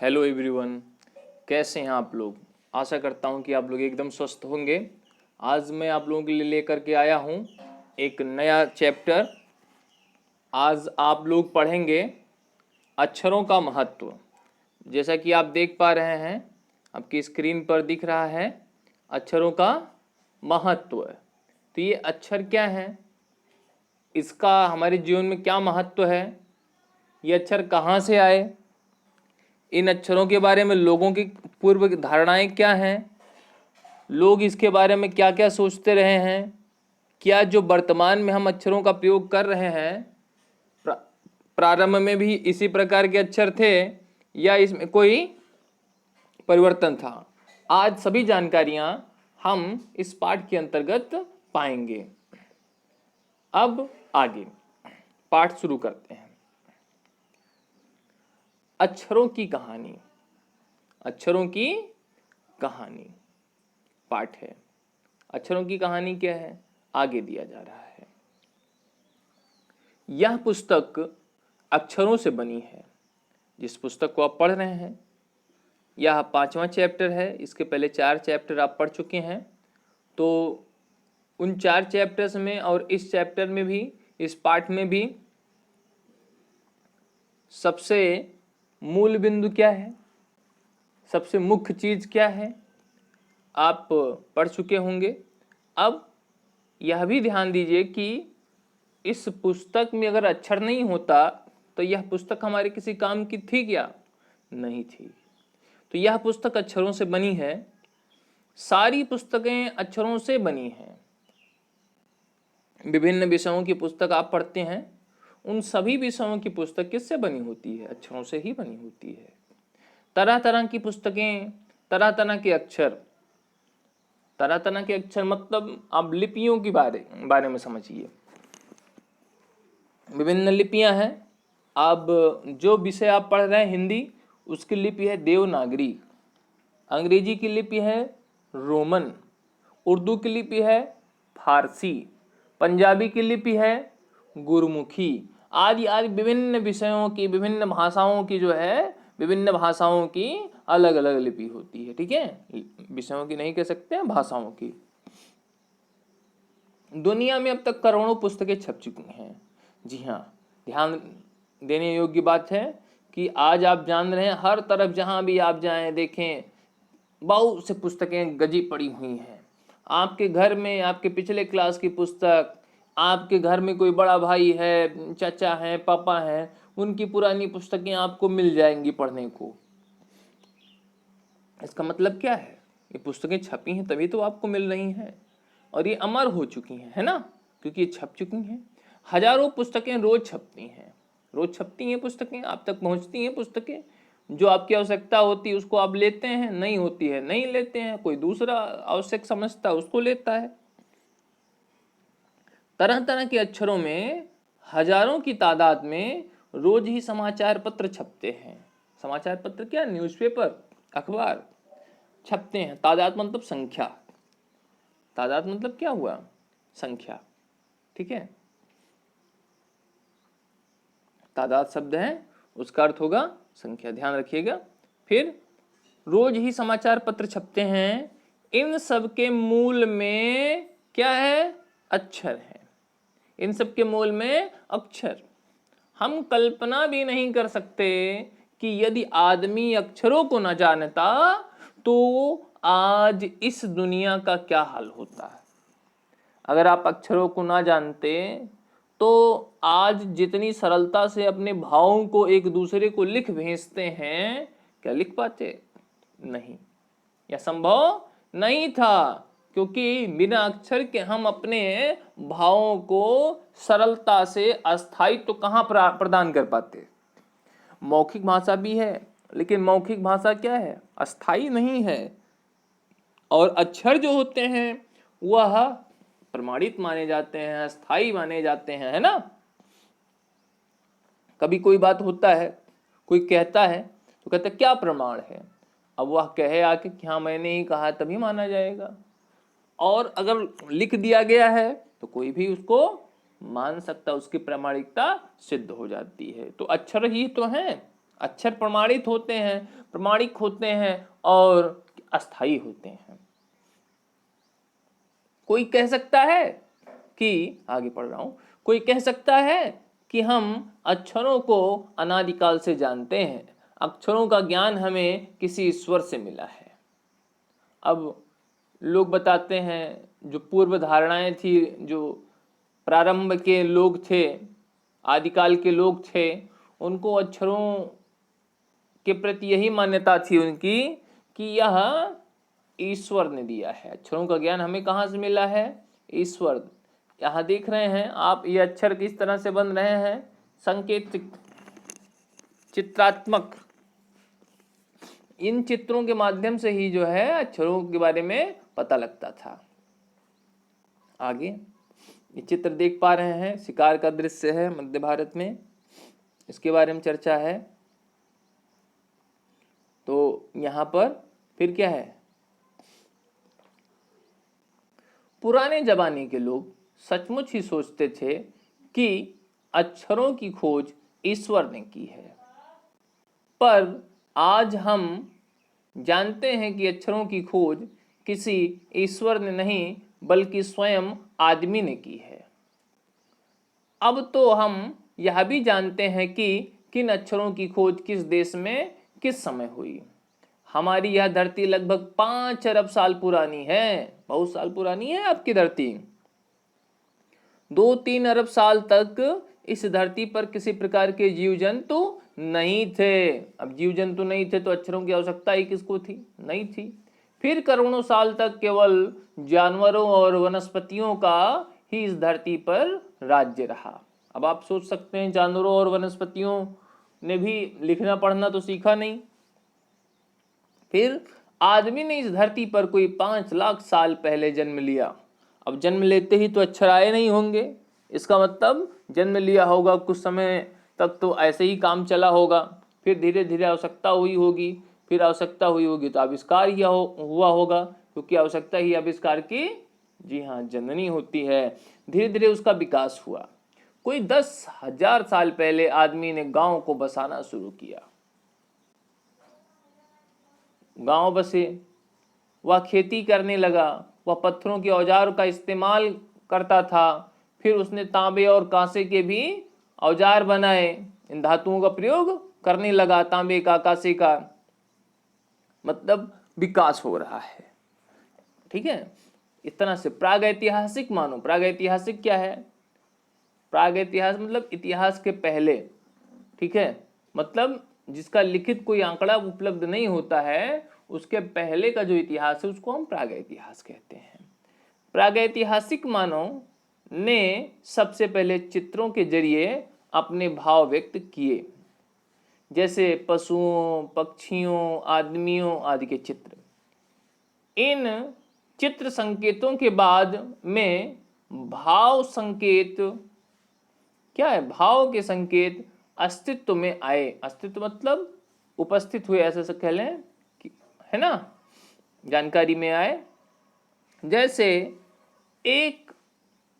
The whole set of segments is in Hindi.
हेलो एवरीवन, कैसे हैं आप लोग। आशा करता हूं कि आप लोग एकदम स्वस्थ होंगे। आज मैं आप लोगों के लिए लेकर के आया हूं एक नया चैप्टर। आज आप लोग पढ़ेंगे अक्षरों का महत्व। जैसा कि आप देख पा रहे हैं, आपकी स्क्रीन पर दिख रहा है अक्षरों का महत्व। तो ये अक्षर क्या है, इसका हमारे जीवन में क्या महत्व है, ये अक्षर कहाँ से आए, इन अक्षरों के बारे में लोगों की पूर्व धारणाएं क्या हैं, लोग इसके बारे में क्या क्या सोचते रहे हैं, क्या जो वर्तमान में हम अक्षरों का प्रयोग कर रहे हैं प्रारंभ में भी इसी प्रकार के अक्षर थे या इसमें कोई परिवर्तन था। आज सभी जानकारियां हम इस पाठ के अंतर्गत पाएंगे। अब आगे पाठ शुरू करते हैं। अक्षरों की कहानी। अक्षरों की कहानी पाठ है। अक्षरों की कहानी क्या है, आगे दिया जा रहा है। यह पुस्तक अक्षरों से बनी है। जिस पुस्तक को आप पढ़ रहे हैं यह 5वां चैप्टर है। इसके पहले 4 चैप्टर आप पढ़ चुके हैं। तो उन 4 चैप्टर्स में और इस चैप्टर में भी, इस पाठ में भी सबसे मूल बिंदु क्या है, सबसे मुख्य चीज क्या है, आप पढ़ चुके होंगे। अब यह भी ध्यान दीजिए कि इस पुस्तक में अगर अक्षर नहीं होता तो यह पुस्तक हमारे किसी काम की थी क्या, नहीं थी। तो यह पुस्तक अक्षरों से बनी है। सारी पुस्तकें अक्षरों से बनी हैं। विभिन्न विषयों की पुस्तक आप पढ़ते हैं, उन सभी विषयों की पुस्तक किससे बनी होती है, अक्षरों से ही बनी होती है। तरह तरह की पुस्तकें, तरह तरह के अक्षर, तरह तरह के अक्षर मतलब आप लिपियों के बारे में समझिए। विभिन्न लिपियां हैं। अब जो विषय आप पढ़ रहे हैं हिंदी, उसकी लिपि है देवनागरी। अंग्रेजी की लिपि है रोमन। उर्दू की लिपि है फारसी। पंजाबी की लिपि है गुरमुखी। आदि आदि विभिन्न विषयों की, विभिन्न भाषाओं की जो है, विभिन्न भाषाओं की अलग अलग लिपि होती है। ठीक है, विषयों की नहीं कह सकते हैं, भाषाओं की। दुनिया में अब तक करोड़ों पुस्तकें छप चुकी हैं। जी हाँ, ध्यान देने योग्य बात है कि आज आप जान रहे हैं हर तरफ जहां भी आप जाएं देखें बहुत से पुस्तकें गजी पड़ी हुई हैं। आपके घर में आपके पिछले क्लास की पुस्तक, आपके घर में कोई बड़ा भाई है, चाचा है, पापा है, उनकी पुरानी पुस्तकें आपको मिल जाएंगी पढ़ने को। इसका मतलब क्या है, ये पुस्तकें छपी हैं तभी तो आपको मिल रही हैं, और ये अमर हो चुकी हैं, है ना, क्योंकि ये छप चुकी हैं। हजारों पुस्तकें रोज छपती हैं, रोज छपती हैं पुस्तकें, आप तक पहुंचती हैं पुस्तकें। जो आपकी आवश्यकता होती है उसको आप लेते हैं, नहीं होती है नहीं लेते हैं, कोई दूसरा आवश्यक समझता है उसको लेता है। तरह तरह के अक्षरों में हजारों की तादाद में रोज ही समाचार पत्र छपते हैं। समाचार पत्र क्या, न्यूज़पेपर, अखबार छपते हैं। तादाद मतलब संख्या, तादाद मतलब क्या हुआ, संख्या। ठीक है, तादाद शब्द है, उसका अर्थ होगा संख्या, ध्यान रखिएगा। फिर रोज ही समाचार पत्र छपते हैं। इन सब के मूल में क्या है, अक्षर है। इन सब के मूल में अक्षर। हम कल्पना भी नहीं कर सकते कि यदि आदमी अक्षरों को न जानता तो आज इस दुनिया का क्या हाल होता है। अगर आप अक्षरों को ना जानते तो आज जितनी सरलता से अपने भावों को एक दूसरे को लिख भेजते हैं, क्या लिख पाते, नहीं, यह संभव नहीं था, क्योंकि बिना अक्षर के हम अपने भावों को सरलता से अस्थायित्व तो कहां प्रदान कर पाते। मौखिक भाषा भी है, लेकिन मौखिक भाषा क्या है, अस्थायी नहीं है। और अक्षर जो होते हैं वह प्रमाणित माने जाते हैं, स्थायी माने जाते हैं, है ना। कभी कोई बात होता है, कोई कहता है तो कहता है क्या प्रमाण है, अब वह कहे आके कि हाँ मैंने ही कहा, तभी माना जाएगा। और अगर लिख दिया गया है तो कोई भी उसको मान सकता, उसकी प्रामाणिकता सिद्ध हो जाती है। तो अक्षर ही तो हैं, अक्षर प्रमाणित होते हैं। प्रमाणिक होते हैं और अस्थायी होते हैं। कोई कह सकता है कि, आगे पढ़ रहा हूं, कोई कह सकता है कि हम अक्षरों को अनादिकाल से जानते हैं, अक्षरों का ज्ञान हमें किसी ईश्वर से मिला है। अब लोग बताते हैं, जो पूर्व धारणाएं थी, जो प्रारंभ के लोग थे, आदिकाल के लोग थे, उनको अक्षरों के प्रति यही मान्यता थी उनकी कि यह ईश्वर ने दिया है। अक्षरों का ज्ञान हमें कहाँ से मिला है? ईश्वर। यहाँ देख रहे हैं आप, ये अक्षर किस तरह से बन रहे हैं? संकेत, चित्रात्मक। इन चित्रों के माध्यम से ही जो है अक्षरों के बारे में पता लगता था। आगे ये चित्र देख पा रहे हैं, शिकार का दृश्य है मध्य भारत में, इसके बारे में चर्चा है। तो यहाँ पर फिर क्या है? पुराने जमाने के लोग सचमुच ही सोचते थे कि अक्षरों की खोज ईश्वर ने की है, पर आज हम जानते हैं कि अक्षरों की खोज किसी ईश्वर ने नहीं बल्कि स्वयं आदमी ने की है। अब तो हम यह भी जानते हैं कि किन अक्षरों की खोज किस देश में किस समय हुई। हमारी यह धरती लगभग 5 अरब साल पुरानी है। बहुत साल पुरानी है आपकी धरती। 2-3 अरब साल तक इस धरती पर किसी प्रकार के जीव जंतु नहीं थे। अब जीव जंतु नहीं थे तो अक्षरों की आवश्यकता ही किसको थी? नहीं थी। फिर करोड़ों साल तक केवल जानवरों और वनस्पतियों का ही इस धरती पर राज्य रहा। अब आप सोच सकते हैं, जानवरों और वनस्पतियों ने भी लिखना पढ़ना तो सीखा नहीं। फिर आदमी ने इस धरती पर कोई 5 लाख साल पहले जन्म लिया। अब जन्म लेते ही तो अक्षर आए नहीं होंगे, इसका मतलब जन्म लिया होगा, कुछ समय तक तो ऐसे ही काम चला होगा, फिर धीरे धीरे आवश्यकता हुई होगी, फिर आवश्यकता हुई होगी तो आविष्कार हुआ होगा, क्योंकि आवश्यकता ही आविष्कार की, जी हाँ, जननी होती है। धीरे धीरे उसका विकास हुआ। कोई 10,000 साल पहले आदमी ने गांव को बसाना शुरू किया। गांव बसे, वह खेती करने लगा, वह पत्थरों के औजारों का इस्तेमाल करता था। फिर उसने तांबे और कांसे के भी औजार बनाए, इन धातुओं का प्रयोग करने लगा, तांबे का, कांसे का, मतलब विकास हो रहा है। ठीक है, इस तरह से प्रागैतिहासिक मानो। प्रागैतिहासिक क्या है? प्रागैतिहास मतलब इतिहास के पहले, ठीक है, मतलब जिसका लिखित कोई आंकड़ा उपलब्ध नहीं होता है, उसके पहले का जो इतिहास है उसको हम प्रागैतिहास कहते हैं। प्रागैतिहासिक मानव ने सबसे पहले चित्रों के जरिए अपने भाव व्यक्त किए, जैसे पशुओं, पक्षियों, आदमियों आदि के चित्र। इन चित्र संकेतों के बाद में भाव संकेत, क्या है? भाव के संकेत अस्तित्व में आए। अस्तित्व मतलब उपस्थित हुए, ऐसा कह लें, है ना, जानकारी में आए। जैसे एक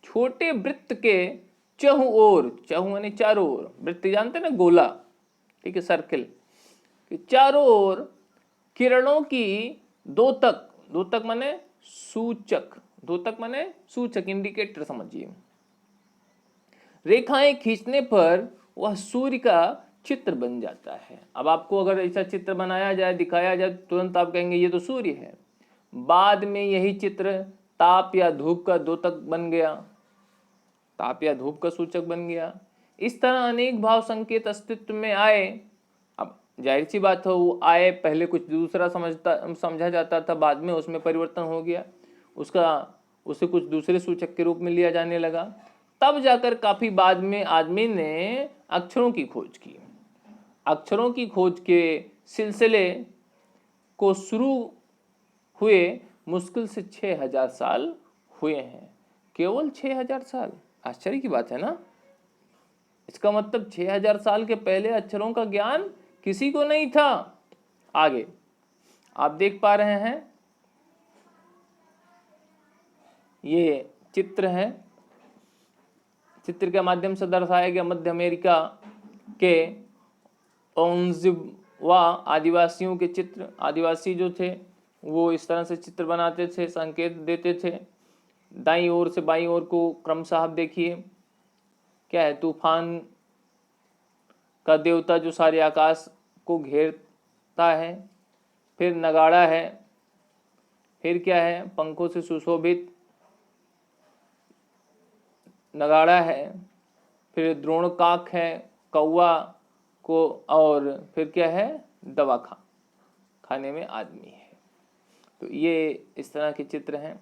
छोटे वृत्त के चहु ओर, चहु माने चारों ओर, वृत्त जानते ना, गोला, ठीक है, सर्किल कि चारों ओर किरणों की दोतक, दोतक माने सूचक, दोतक माने सूचक, इंडिकेटर समझिए, रेखाएं खींचने पर वह सूर्य का चित्र बन जाता है। अब आपको अगर ऐसा चित्र बनाया जाए, दिखाया जाए, तुरंत आप कहेंगे ये तो सूर्य है। बाद में यही चित्र ताप या धूप का द्योतक बन गया, ताप या धूप का सूचक बन गया। इस तरह अनेक भाव संकेत अस्तित्व में आए। अब जाहिर सी बात है, वो आए, पहले कुछ दूसरा समझा जाता था, बाद में उसमें परिवर्तन हो गया, उसे कुछ दूसरे सूचक के रूप में लिया जाने लगा। तब जाकर काफी बाद में आदमी ने अक्षरों की खोज की। अक्षरों की खोज के सिलसिले को शुरू हुए मुश्किल से 6,000 साल हुए हैं। केवल 6,000 साल, आश्चर्य की बात है ना। इसका मतलब 6,000 साल के पहले अक्षरों का ज्ञान किसी को नहीं था। आगे आप देख पा रहे हैं, ये चित्र है, चित्र के माध्यम से दर्शाया गया मध्य अमेरिका के व आदिवासियों के चित्र, आदिवासी जो थे वो इस तरह से चित्र बनाते थे, संकेत देते थे। दाईं ओर से बाईं ओर को क्रमशः आप देखिए, क्या है, तूफान का देवता जो सारे आकाश को घेरता है। फिर नगाड़ा है, फिर क्या है, पंखों से सुशोभित नगाड़ा है। फिर द्रोणकाक है, कौवा को, और फिर क्या है, दवा खाने में आदमी है। तो ये इस तरह के चित्र हैं।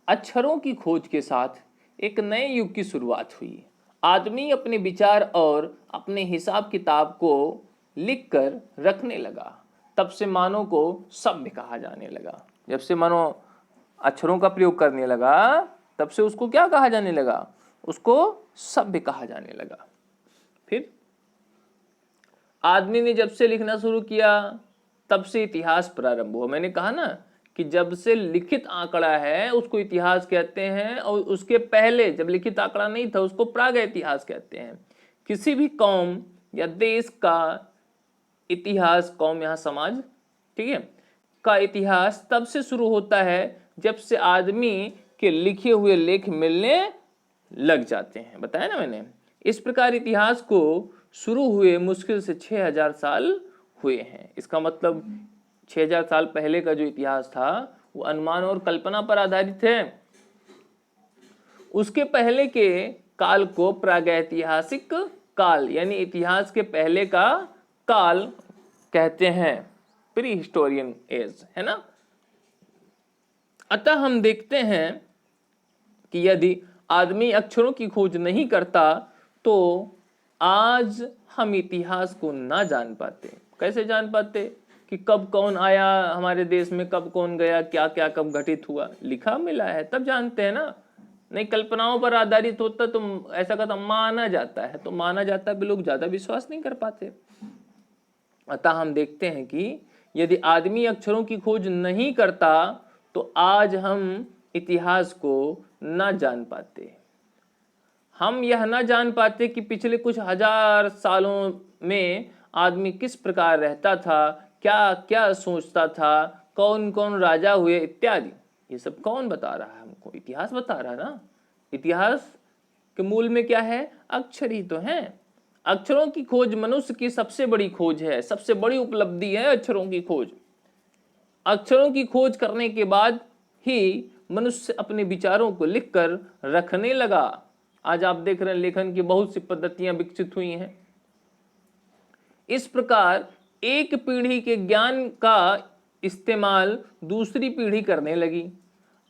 अक्षरों की खोज के साथ एक नए युग की शुरुआत हुई। आदमी अपने विचार और अपने हिसाब किताब को लिखकर रखने लगा। तब से मानव को सभ्य कहा जाने लगा। जब से मानव अक्षरों का प्रयोग करने लगा तब से उसको क्या कहा जाने लगा, उसको सभ्य कहा जाने लगा। फिर आदमी ने जब से लिखना शुरू किया तब से इतिहास प्रारंभ हुआ। मैंने कहा ना कि जब से लिखित आंकड़ा है उसको इतिहास कहते हैं, और उसके पहले जब लिखित आंकड़ा नहीं था उसको प्राग इतिहास कहते हैं। किसी भी कौम या देश का इतिहास, कौम यहाँ समाज, ठीक है, का इतिहास तब से शुरू होता है जब से आदमी के लिखे हुए लेख मिलने लग जाते हैं। बताया ना मैंने। इस प्रकार इतिहास को शुरू हुए मुश्किल से 6000 साल हुए हैं। इसका मतलब 6000 साल पहले का जो इतिहास था वो अनुमान और कल्पना पर आधारित है। उसके पहले के काल को प्रागैतिहासिक काल यानी इतिहास के पहले का काल कहते हैं, प्री हिस्टोरियन एज, है ना। अतः हम देखते हैं कि यदि आदमी अक्षरों की खोज नहीं करता तो आज हम इतिहास को ना जान पाते। कैसे जान पाते कि कब कौन आया हमारे देश में, कब कौन गया, क्या क्या कब घटित हुआ, लिखा मिला है तब जानते हैं ना। नहीं, कल्पनाओं पर आधारित होता तो ऐसा कदम माना जाता है, तो माना जाता है, लोग ज्यादा विश्वास नहीं कर पाते। अतः हम देखते हैं कि यदि आदमी अक्षरों की खोज नहीं करता तो आज हम इतिहास को ना जान पाते। हम यह ना जान पाते कि पिछले कुछ हजार सालों में आदमी किस प्रकार रहता था, क्या क्या सोचता था, कौन कौन राजा हुए इत्यादि। ये सब कौन बता रहा है हमको? इतिहास बता रहा है ना। इतिहास के मूल में क्या है? अक्षर ही तो है। अक्षरों की खोज मनुष्य की सबसे बड़ी खोज है, सबसे बड़ी उपलब्धि है अक्षरों की खोज। अक्षरों की खोज करने के बाद ही मनुष्य अपने विचारों को लिखकर रखने लगा। आज आप देख रहे हैं लेखन की बहुत सी पद्धतियां विकसित हुई हैं। इस प्रकार एक पीढ़ी के ज्ञान का इस्तेमाल दूसरी पीढ़ी करने लगी।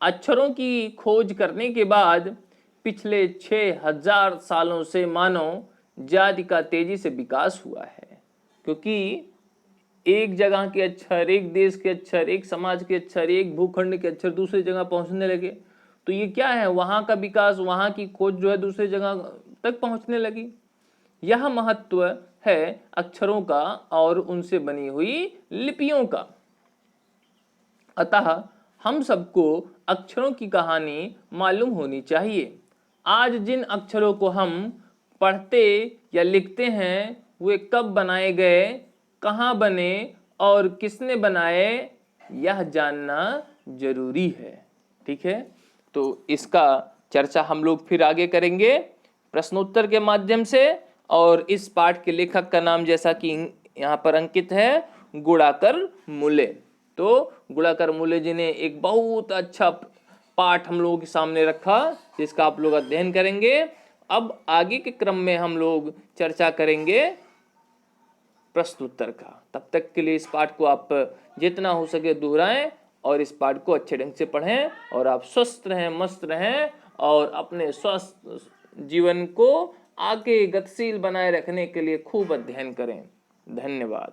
अक्षरों की खोज करने के बाद पिछले 6000 सालों से मानव जाति का तेजी से विकास हुआ है, क्योंकि एक जगह के अक्षर, एक देश के अक्षर, एक समाज के अक्षर, एक भूखंड के अक्षर दूसरी जगह पहुंचने लगे। तो ये क्या है? वहां का विकास, वहां की खोज जो है दूसरी जगह तक पहुंचने लगी। यह महत्व है अक्षरों का और उनसे बनी हुई लिपियों का। अतः हम सबको अक्षरों की कहानी मालूम होनी चाहिए। आज जिन अक्षरों को हम पढ़ते या लिखते हैं वे कब बनाए गए, कहाँ बने और किसने बनाए, यह जानना जरूरी है। ठीक है, तो इसका चर्चा हम लोग फिर आगे करेंगे प्रश्नोत्तर के माध्यम से। और इस पाठ के लेखक का नाम जैसा कि यहाँ पर अंकित है, गुणाकर मूले। तो गुणाकर मूले जी ने एक बहुत अच्छा पाठ हम लोगों के सामने रखा जिसका आप लोग अध्ययन करेंगे। अब आगे के क्रम में हम लोग चर्चा करेंगे प्रश्नोत्तर का। तब तक के लिए इस पाठ को आप जितना हो सके दोहराएं और इस पाठ को अच्छे ढंग से पढ़ें, और आप स्वस्थ रहें, मस्त रहें, और अपने स्वस्थ जीवन को आगे गतिशील बनाए रखने के लिए खूब अध्ययन करें। धन्यवाद।